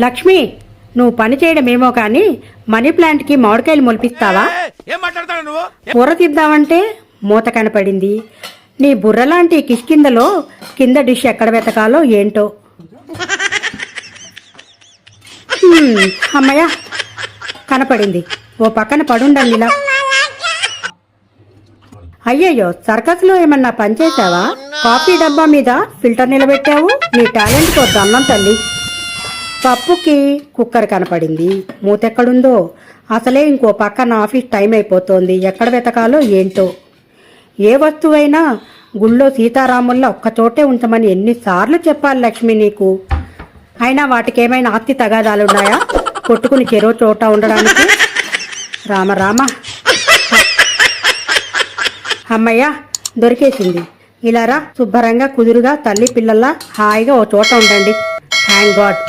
లక్ష్మి, నువ్వు పని చేయడమేమో కానీ మనీ ప్లాంట్కి మామిడికాయలు మొలిపిస్తావా? కూర తిద్దామంటే మూత కనపడింది. నీ బుర్రలాంటి కిష్కిందలో కింద డిష్ ఎక్కడ వెతకాలో ఏంటో. అమ్మయ్య, కనపడింది. ఓ పక్కన పడుండండి ఇలా. అయ్యయ్యో, సర్కస్లో ఏమన్నా పనిచేసావా? కాఫీ డబ్బా మీద ఫిల్టర్ నిలబెట్టావు. నీ టాలెంట్తో దన్నం తల్లి. పప్పుకి కుక్కర్ కనపడింది. మూతెక్కడుందో. అసలే ఇంకో పక్కన ఆఫీస్ టైం అయిపోతోంది. ఎక్కడ వెతకాలో ఏంటో. ఏ వస్తువైనా గుళ్ళో సీతారాముల్లో ఒక్కచోటే ఉంచమని ఎన్నిసార్లు చెప్పాలి లక్ష్మి నీకు? అయినా వాటికేమైనా ఆస్తి తగాదాలున్నాయా కొట్టుకుని చెరో చోట ఉండడానికి? రామ రామ. అమ్మయ్య, దొరికేసింది. ఇలా రా, శుభ్రంగా కుదురుగా తల్లి పిల్లల్లా హాయిగా ఓ చోట ఉండండి. Thank God.